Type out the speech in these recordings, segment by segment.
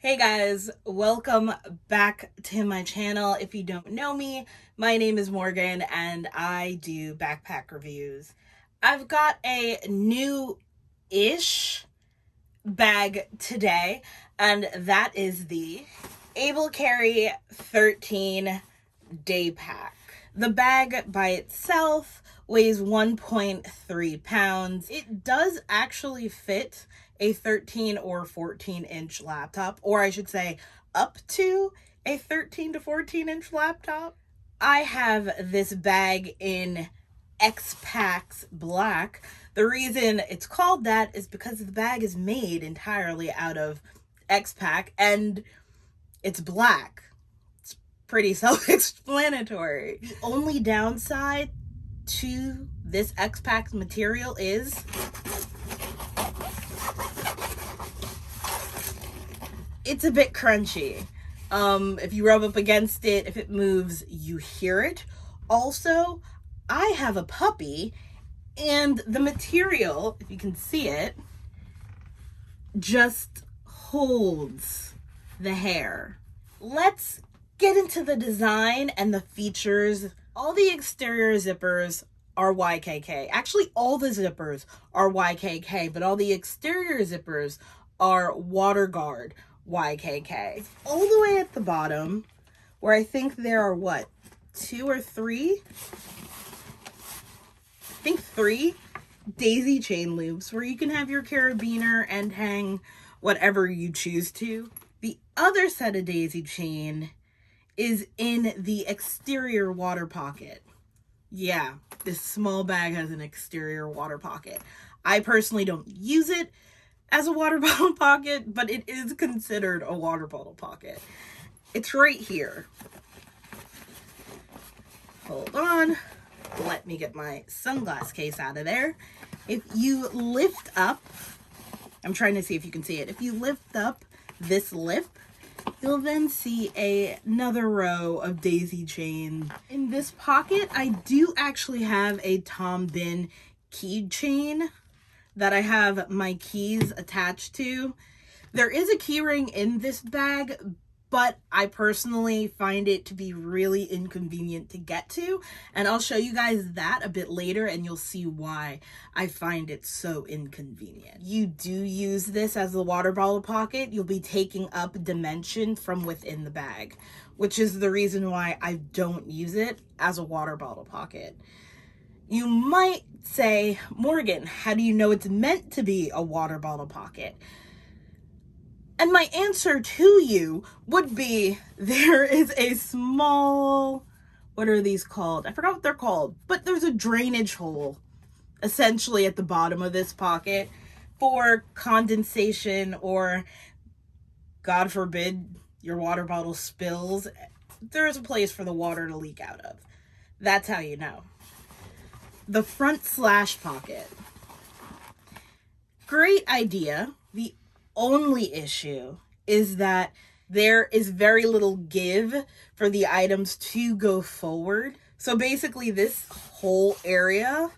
Hey guys, welcome back to my channel. If you don't know me, my name is Morgan and I do backpack reviews. I've got a new-ish bag today, and that is the Able Carry 13 Daybag. The bag by itself weighs 1.3 pounds. It does actually fit a 13 or 14-inch laptop, or I should say up to a 13 to 14-inch laptop. I have this bag in X-Packs Black. The reason it's called that is because the bag is made entirely out of X-Pack and it's black. It's pretty self-explanatory. The only downside to this X-Packs material is it's a bit crunchy. If you rub up against it, if it moves, you hear it. Also, I have a puppy, and the material, if you can see it, just holds the hair. Let's get into the design and the features. All the exterior zippers are YKK. Actually, all the zippers are YKK, but all the exterior zippers are WaterGuard YKK. All the way at the bottom, where I think there are what, two or three? I think three daisy chain loops where you can have your carabiner and hang whatever you choose to. The other set of daisy chain is in the exterior water pocket. Yeah, this small bag has an exterior water pocket. I personally don't use it as a water bottle pocket, but it is considered a water bottle pocket. It's right here. Hold on. Let me get my sunglass case out of there. If you lift up, I'm trying to see if you can see it. If you lift up this lip, you'll then see another row of daisy chain. In this pocket, I do actually have a Tom Bin keychain that I have my keys attached to. There is a key ring in this bag, but I personally find it to be really inconvenient to get to, and I'll show you guys that a bit later and you'll see why I find it so inconvenient. You do use this as a water bottle pocket, you'll be taking up dimension from within the bag, which is the reason why I don't use it as a water bottle pocket. You might say, Morgan, how do you know it's meant to be a water bottle pocket? And my answer to you would be, there is a small, what are these called? I forgot what they're called, but there's a drainage hole essentially at the bottom of this pocket for condensation, or God forbid your water bottle spills. There's a place for the water to leak out of. That's how you know. The front slash pocket. Great idea. The only issue is that there is very little give for the items to go forward. So basically this whole area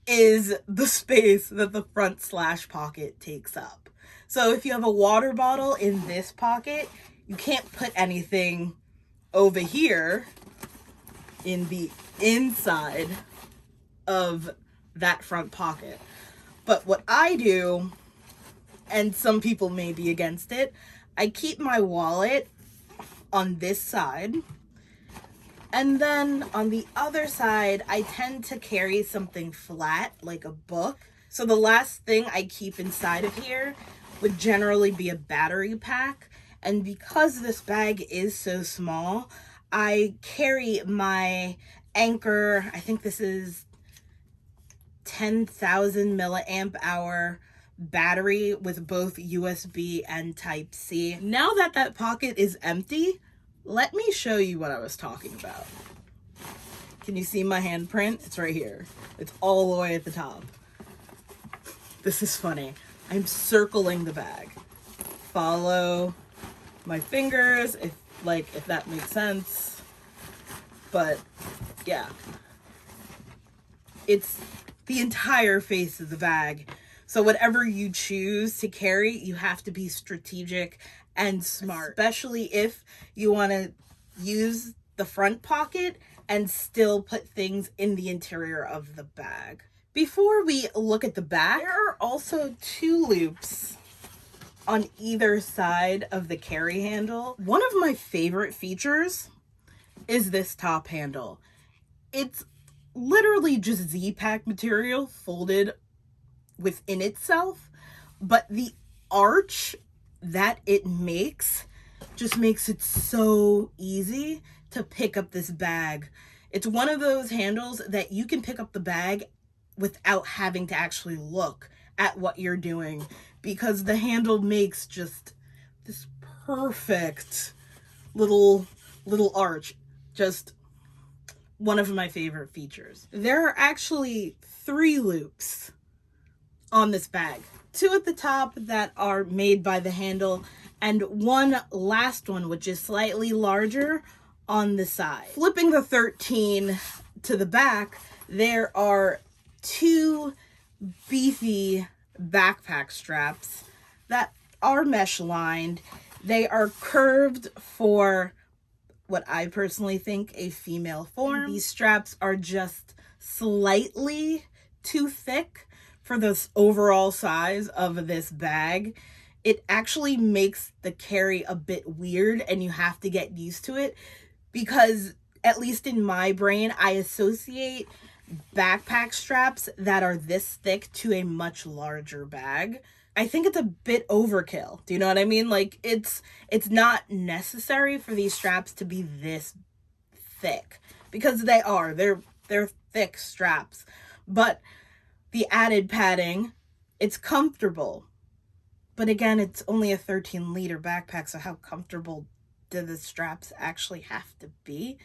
is the space that the front slash pocket takes up. So if you have a water bottle in this pocket, you can't put anything over here in the inside of that front pocket. But what I do, and some people may be against it, I keep my wallet on this side, and then on the other side I tend to carry something flat like a book. So the last thing I keep inside of here would generally be a battery pack, and because this bag is so small, I carry my Anker, I think this is 10,000 milliamp hour battery with both USB and Type-C. Now that that pocket is empty, let me show you what I was talking about. Can you see my handprint? It's right here. It's all the way at the top. This is funny. I'm circling the bag. Follow my fingers, if that makes sense. But yeah, it's the entire face of the bag. So whatever you choose to carry, you have to be strategic and smart, especially if you want to use the front pocket and still put things in the interior of the bag. Before we look at the back, there are also 2 loops on either side of the carry handle. One of my favorite features is this top handle. It's literally just Z-Pack material folded within itself, but the arch that it makes just makes it so easy to pick up this bag. It's one of those handles that you can pick up the bag without having to actually look at what you're doing, because the handle makes just this perfect little arch. Just one of my favorite features. There are actually 3 loops on this bag. 2 at the top that are made by the handle, and one last one which is slightly larger on the side. Flipping the 13 to the back, there are 2 beefy backpack straps that are mesh lined. They are curved for what I personally think a female form. These straps are just slightly too thick for this overall size of this bag. It actually makes the carry a bit weird, and you have to get used to it, because at least in my brain, I associate backpack straps that are this thick to a much larger bag. I think it's a bit overkill. Do you know what I mean? Like, it's not necessary for these straps to be this thick, because they're thick straps. But the added padding, it's comfortable. But again, it's only a 13-liter backpack, so how comfortable do the straps actually have to be?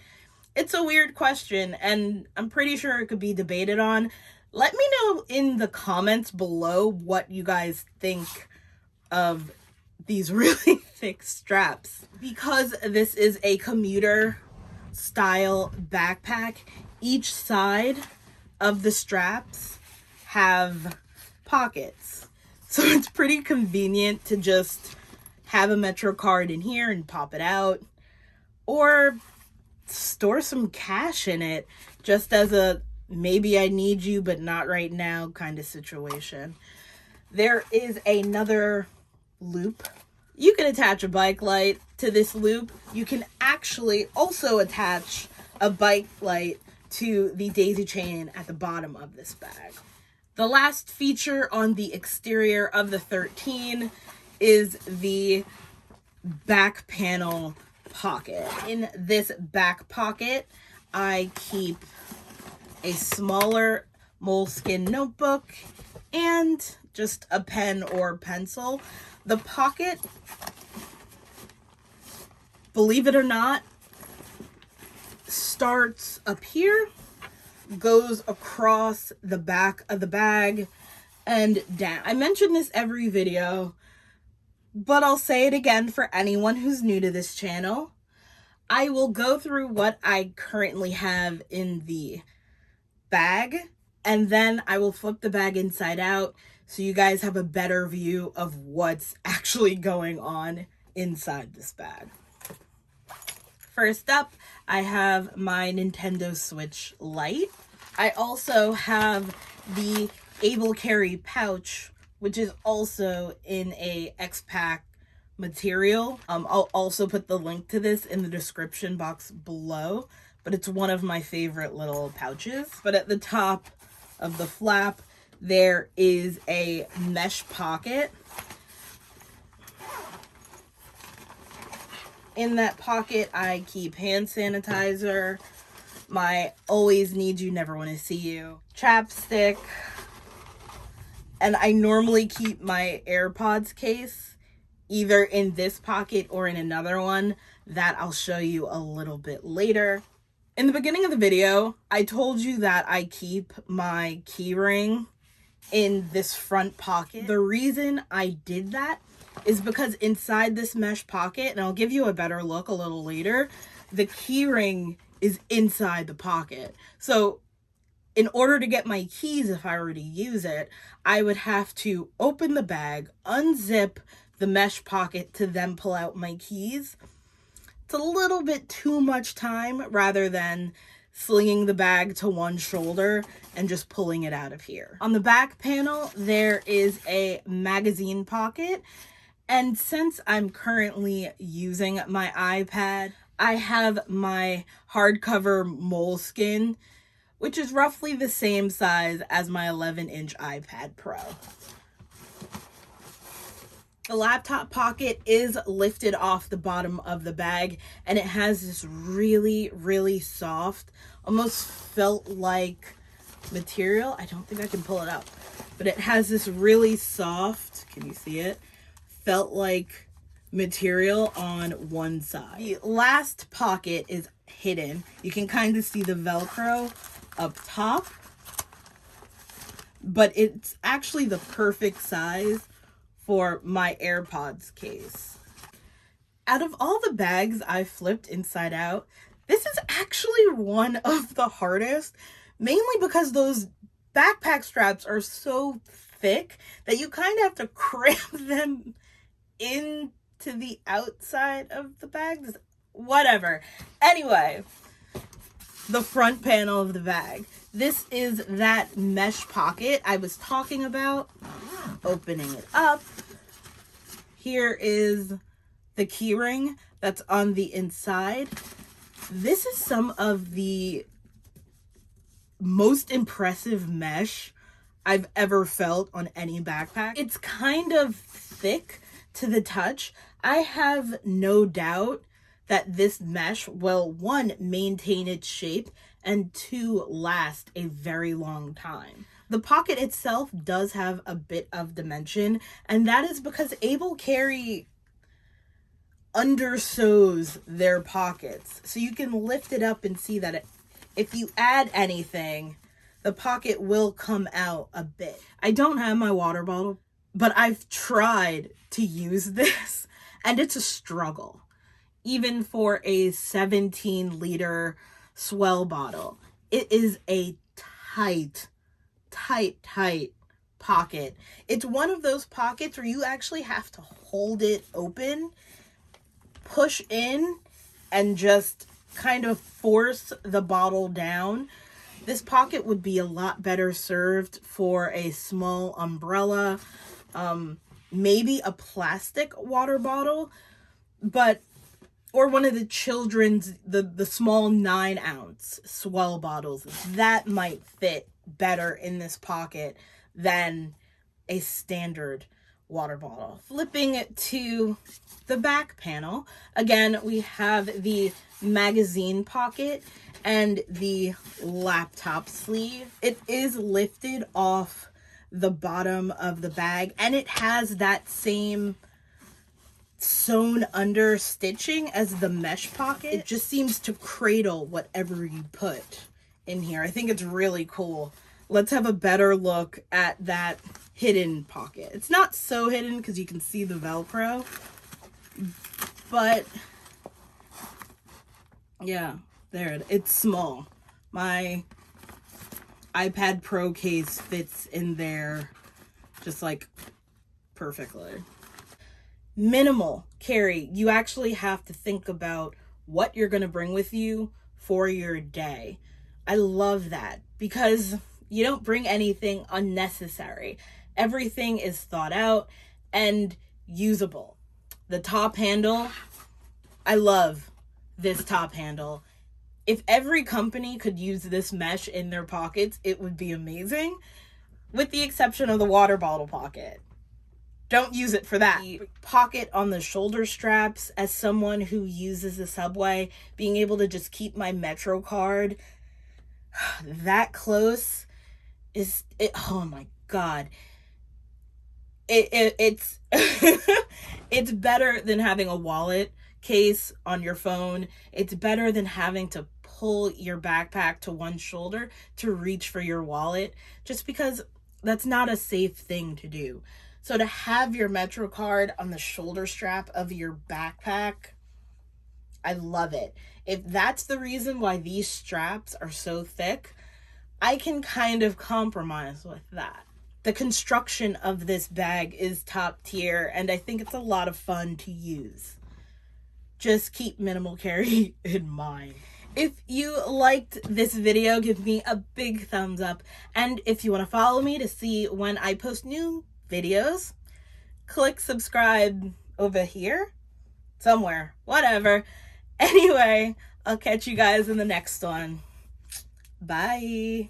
It's a weird question, and I'm pretty sure it could be debated on. Let me know in the comments below what you guys think of these really thick straps. Because this is a commuter style backpack, each side of the straps have pockets. So it's pretty convenient to just have a Metro card in here and pop it out, or store some cash in it just as a maybe I need you but not right now kind of situation. There is another loop. You can attach a bike light to this loop. You can actually also attach a bike light to the daisy chain at the bottom of this bag. The last feature on the exterior of the 13 is the back panel pocket. In this back pocket, I keep a smaller moleskin notebook and just a pen or pencil. The pocket, believe it or not, starts up here, goes across the back of the bag and down. I mention this every video, but I'll say it again for anyone who's new to this channel. I will go through what I currently have in the bag, and then I will flip the bag inside out so you guys have a better view of what's actually going on inside this bag. First up, I have my Nintendo Switch Lite. I also have the Able Carry pouch, which is also in a X-Pack material. I'll also put the link to this in the description box below, but it's one of my favorite little pouches. But at the top of the flap, there is a mesh pocket. In that pocket, I keep hand sanitizer, my always need you, never want to see you, chapstick, and I normally keep my AirPods case either in this pocket or in another one that I'll show you a little bit later. In the beginning of the video, I told you that I keep my keyring in this front pocket. The reason I did that is because inside this mesh pocket, and I'll give you a better look a little later, the keyring is inside the pocket. So in order to get my keys, if I were to use it, I would have to open the bag, unzip the mesh pocket to then pull out my keys. It's a little bit too much time rather than slinging the bag to one shoulder and just pulling it out of here. On the back panel, there is a magazine pocket. And since I'm currently using my iPad, I have my hardcover moleskin, which is roughly the same size as my 11-inch iPad Pro. The laptop pocket is lifted off the bottom of the bag, and it has this really, really soft, almost felt-like material. I don't think I can pull it up, but it has this really soft, can you see it? Felt-like material on one side. The last pocket is hidden. You can kind of see the Velcro up top, but it's actually the perfect size for my AirPods case. Out of all the bags I've flipped inside out, this is actually one of the hardest, mainly because those backpack straps are so thick that you kind of have to cramp them into the outside of the bags. Whatever. Anyway, the front panel of the bag. This is that mesh pocket I was talking about. Opening it up. Here is the keyring that's on the inside. This is some of the most impressive mesh I've ever felt on any backpack. It's kind of thick to the touch. I have no doubt that this mesh will, one, maintain its shape, and two, last a very long time. The pocket itself does have a bit of dimension, and that is because Able Carry undersews their pockets. So you can lift it up and see that if you add anything, the pocket will come out a bit. I don't have my water bottle, but I've tried to use this, and it's a struggle. Even for a 17-liter Swell bottle, it is a tight pocket. It's one of those pockets where you actually have to hold it open, push in, and just kind of force the bottle down. This pocket would be a lot better served for a small umbrella, maybe a plastic water bottle, or one of the children's, the small 9-ounce Swell bottles. That might fit better in this pocket than a standard water bottle. Flipping it to the back panel, again, we have the magazine pocket and the laptop sleeve. It is lifted off the bottom of the bag, and it has that same sewn under stitching as the mesh pocket. It just seems to cradle whatever you put in here. I think it's really cool. Let's have a better look at that hidden pocket. It's not so hidden because you can see the Velcro, but yeah, there it's small. My iPad Pro case fits in there just like perfectly. Minimal carry. You actually have to think about what you're going to bring with you for your day. I love that because you don't bring anything unnecessary. Everything is thought out and usable. The top handle, I love this top handle. If every company could use this mesh in their pockets, it would be amazing, with the exception of the water bottle pocket. Don't use it for that. The pocket on the shoulder straps, as someone who uses the subway, being able to just keep my Metro card that close is it. Oh my God. It's it's better than having a wallet case on your phone. It's better than having to pull your backpack to one shoulder to reach for your wallet, just because that's not a safe thing to do. So to have your Metro card on the shoulder strap of your backpack, I love it. If that's the reason why these straps are so thick, I can kind of compromise with that. The construction of this bag is top tier, and I think it's a lot of fun to use. Just keep minimal carry in mind. If you liked this video, give me a big thumbs up. And if you want to follow me to see when I post new videos, click subscribe over here. Somewhere. Whatever. Anyway, I'll catch you guys in the next one. Bye.